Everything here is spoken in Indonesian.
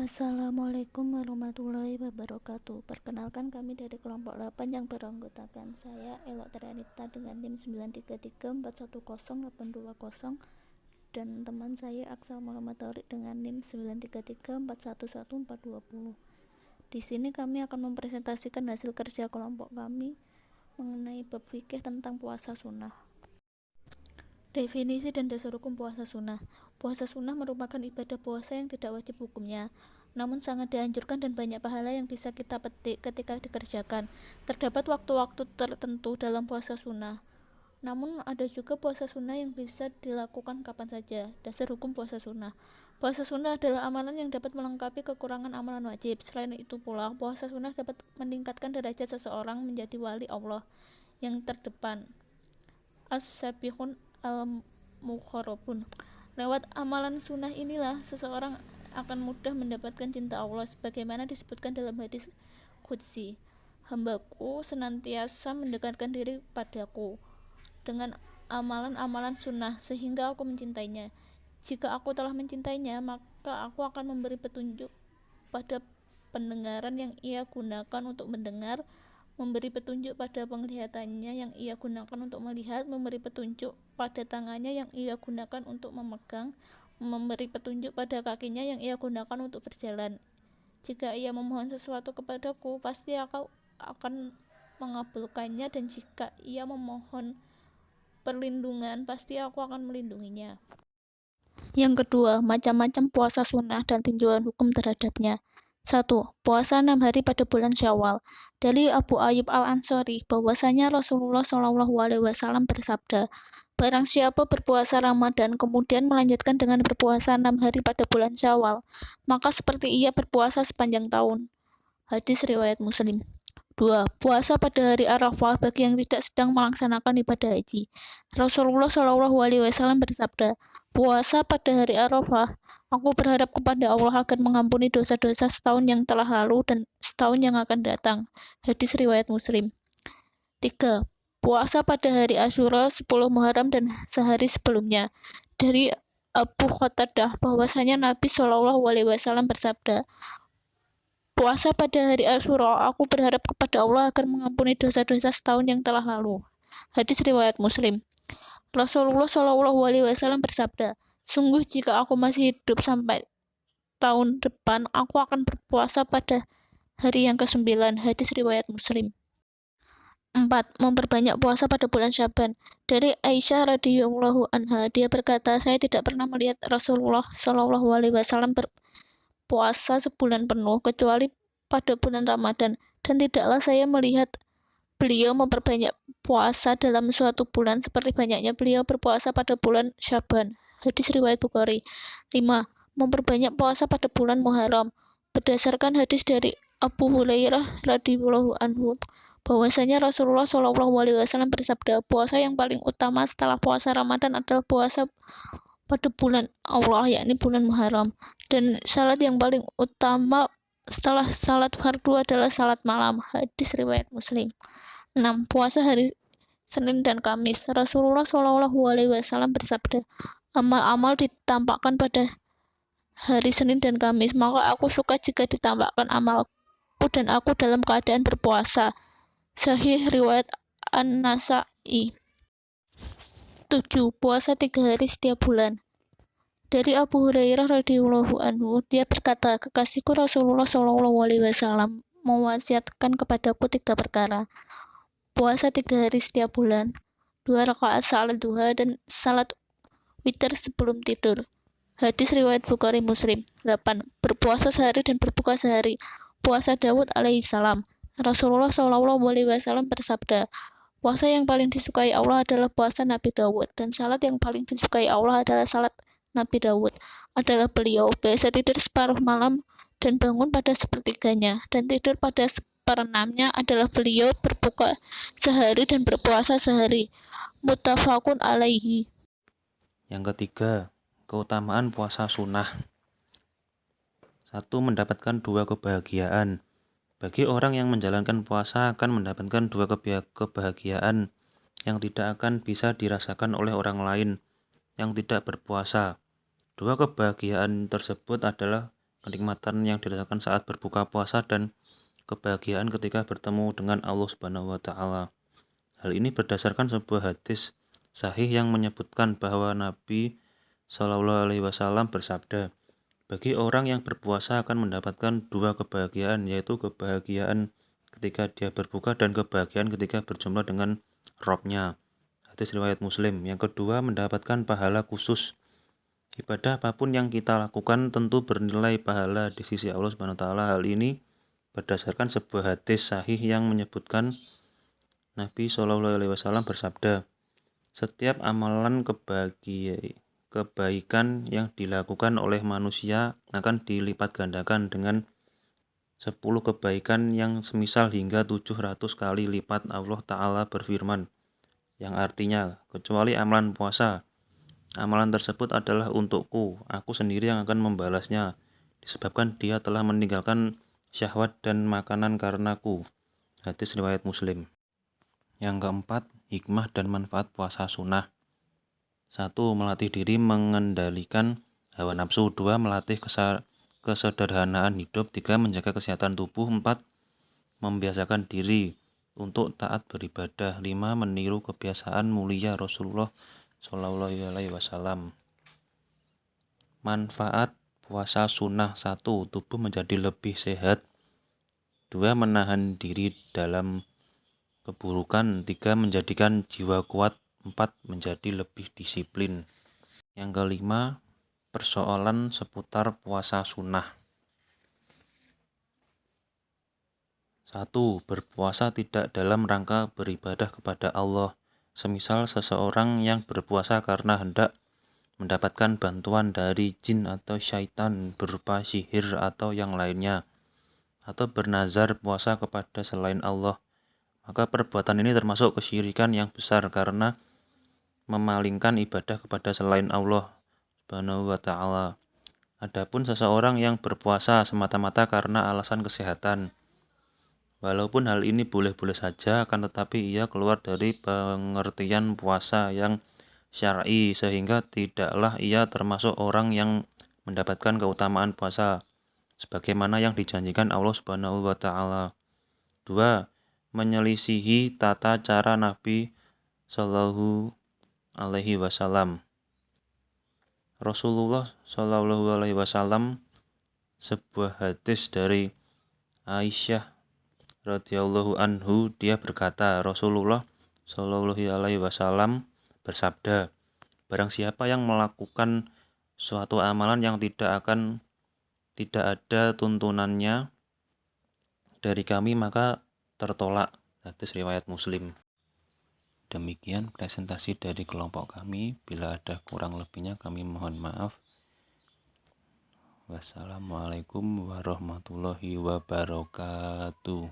Assalamualaikum warahmatullahi wabarakatuh. Perkenalkan, kami dari kelompok 8 yang beranggotakan saya Elok Trianita dengan NIM 933410820 dan teman saya Aksal Muhammad Taurik dengan NIM 933411420. Di sini kami akan mempresentasikan hasil kerja kelompok kami mengenai bab fikih tentang puasa sunnah. Definisi dan dasar hukum puasa sunnah. Puasa sunnah merupakan ibadah puasa yang tidak wajib hukumnya, namun sangat dianjurkan dan banyak pahala yang bisa kita petik ketika dikerjakan. Terdapat waktu-waktu tertentu dalam puasa sunnah, namun ada juga puasa sunnah yang bisa dilakukan kapan saja. Dasar hukum puasa sunnah. Puasa sunnah adalah amalan yang dapat melengkapi kekurangan amalan wajib. Selain itu pula, puasa sunnah dapat meningkatkan derajat seseorang menjadi wali Allah yang terdepan. As-sabiqun al-mukharrabun. Lewat amalan sunnah inilah seseorang akan mudah mendapatkan cinta Allah, sebagaimana disebutkan dalam hadis qudsi, hambaku senantiasa mendekatkan diri padaku dengan amalan-amalan sunnah sehingga aku mencintainya. Jika aku telah mencintainya, maka aku akan memberi petunjuk pada pendengaran yang ia gunakan untuk mendengar, memberi petunjuk pada penglihatannya yang ia gunakan untuk melihat, memberi petunjuk pada tangannya yang ia gunakan untuk memegang, memberi petunjuk pada kakinya yang ia gunakan untuk berjalan. Jika ia memohon sesuatu kepadaku, pasti aku akan mengabulkannya, dan jika ia memohon perlindungan, pasti aku akan melindunginya. Yang kedua, macam-macam puasa sunnah dan tinjauan hukum terhadapnya. 1. Puasa 6 hari pada bulan Syawal. Dari Abu Ayyub Al-Ansari bahwasanya Rasulullah SAW bersabda, barang siapa berpuasa Ramadan kemudian melanjutkan dengan berpuasa 6 hari pada bulan Syawal, maka seperti ia berpuasa sepanjang tahun. Hadis riwayat Muslim. 2. Puasa pada hari Arafah bagi yang tidak sedang melaksanakan ibadah haji. Rasulullah SAW bersabda, puasa pada hari Arafah, aku berharap kepada Allah agar mengampuni dosa-dosa setahun yang telah lalu dan setahun yang akan datang. Hadis riwayat Muslim. 3. Puasa pada hari Asyura 10 Muharram dan sehari sebelumnya. Dari Abu Qatadah bahwasanya Nabi SAW bersabda, puasa pada hari Asyura, aku berharap kepada Allah agar mengampuni dosa-dosa setahun yang telah lalu. Hadis riwayat Muslim. Rasulullah SAW bersabda, sungguh jika aku masih hidup sampai tahun depan, aku akan berpuasa pada hari yang ke-9. Hadis riwayat Muslim. 4. Memperbanyak puasa pada bulan Syaban. Dari Aisyah radhiyallahu anha, dia berkata, saya tidak pernah melihat Rasulullah SAW berpuasa sebulan penuh kecuali pada bulan Ramadan, dan tidaklah saya melihat beliau memperbanyak puasa dalam suatu bulan seperti banyaknya beliau berpuasa pada bulan Syaban. Hadis riwayat Bukhari. 5. Memperbanyak puasa pada bulan Muharram. Berdasarkan hadis dari Abu Hurairah radhiyallahu anhu bahwasanya Rasulullah SAW bersabda, puasa yang paling utama setelah puasa Ramadan adalah puasa pada bulan Allah, yakni bulan Muharram, dan salat yang paling utama setelah salat fardu adalah salat malam. Hadis riwayat Muslim. 6. Puasa hari Senin dan Kamis. Rasulullah SAW bersabda, amal-amal ditampakkan pada hari Senin dan Kamis, maka aku suka jika ditampakkan amalku dan aku dalam keadaan berpuasa. Sahih riwayat An-Nasa'i. 7. Puasa 3 hari setiap bulan. Dari Abu Hurairah radhiyallahu anhu, dia berkata, kekasihku Rasulullah SAW mewasiatkan kepadaku 3 perkara. Puasa 3 hari setiap bulan, 2 rakaat salat duha, dan salat witir sebelum tidur. Hadis riwayat Bukhari Muslim. 8. Berpuasa sehari dan berbuka sehari. Puasa Daud alaihissalam. Rasulullah SAW bersabda, puasa yang paling disukai Allah adalah puasa Nabi Daud, dan salat yang paling disukai Allah adalah salat Nabi Daud. Adalah beliau biasa tidur separuh malam dan bangun pada sepertiganya, dan tidur pada seperenamnya adalah beliau berbuka sehari dan berpuasa sehari. Muttafaqun alaihi. Yang ketiga, keutamaan puasa sunnah. 1. Mendapatkan 2 kebahagiaan. Bagi orang yang menjalankan puasa akan mendapatkan 2 kebahagiaan yang tidak akan bisa dirasakan oleh orang lain yang tidak berpuasa. 2 kebahagiaan tersebut adalah kenikmatan yang dirasakan saat berbuka puasa dan kebahagiaan ketika bertemu dengan Allah Subhanahu wa taala. Hal ini berdasarkan sebuah hadis sahih yang menyebutkan bahwa Nabi Shallallahu alaihi wasallam bersabda, "Bagi orang yang berpuasa akan mendapatkan dua kebahagiaan, yaitu kebahagiaan ketika dia berbuka dan kebahagiaan ketika berjumpa dengan Rabb-nya." Hadis riwayat Muslim. Yang kedua, mendapatkan pahala khusus. Ibadah apapun yang kita lakukan tentu bernilai pahala di sisi Allah Subhanahu wa taala. Hal ini berdasarkan sebuah hadis sahih yang menyebutkan Nabi Shallallahu alaihi wasallam bersabda, "Setiap amalan kebaikan yang dilakukan oleh manusia akan dilipat gandakan dengan 10 kebaikan yang semisal hingga 700 kali lipat." Allah Ta'ala berfirman, yang artinya, kecuali amalan puasa, amalan tersebut adalah untukku, aku sendiri yang akan membalasnya, disebabkan dia telah meninggalkan syahwat dan makanan karenaku. Hadis riwayat Muslim. Yang keempat, hikmah dan manfaat puasa sunnah. 1. Melatih diri mengendalikan hawa nafsu. 2. Melatih kesederhanaan hidup. 3. Menjaga kesehatan tubuh. 4. Membiasakan diri untuk taat beribadah. 5. Meniru kebiasaan mulia Rasulullah Shallallahu alaihi wasallam. Manfaat puasa sunnah. 1. Tubuh menjadi lebih sehat. 2. Menahan diri dalam keburukan. 3. Menjadikan jiwa kuat. 4. Menjadi lebih disiplin. Yang kelima, persoalan seputar puasa sunnah. 1. Berpuasa tidak dalam rangka beribadah kepada Allah. Semisal seseorang yang berpuasa karena hendak mendapatkan bantuan dari jin atau syaitan berupa sihir atau yang lainnya, atau bernazar puasa kepada selain Allah, maka perbuatan ini termasuk kesyirikan yang besar karena memalingkan ibadah kepada selain Allah Subhanahu wa taala. Adapun seseorang yang berpuasa semata-mata karena alasan kesehatan, walaupun hal ini boleh-boleh saja, akan tetapi ia keluar dari pengertian puasa yang syar'i, sehingga tidaklah ia termasuk orang yang mendapatkan keutamaan puasa sebagaimana yang dijanjikan Allah Subhanahu wa taala. 2. Menyelisihi tata cara Nabi Shallallahu alaihi wasallam. Rasulullah Shallallahu alaihi wasallam, sebuah hadis dari Aisyah radhiyallahu anhu, dia berkata, Rasulullah Shallallahu alaihi wasallam bersabda, barang siapa yang melakukan suatu amalan yang tidak ada tuntunannya dari kami, maka tertolak. Hadis riwayat Muslim. Demikian presentasi dari kelompok kami. Bila ada kurang lebihnya kami mohon maaf. Wassalamualaikum warahmatullahi wabarakatuh.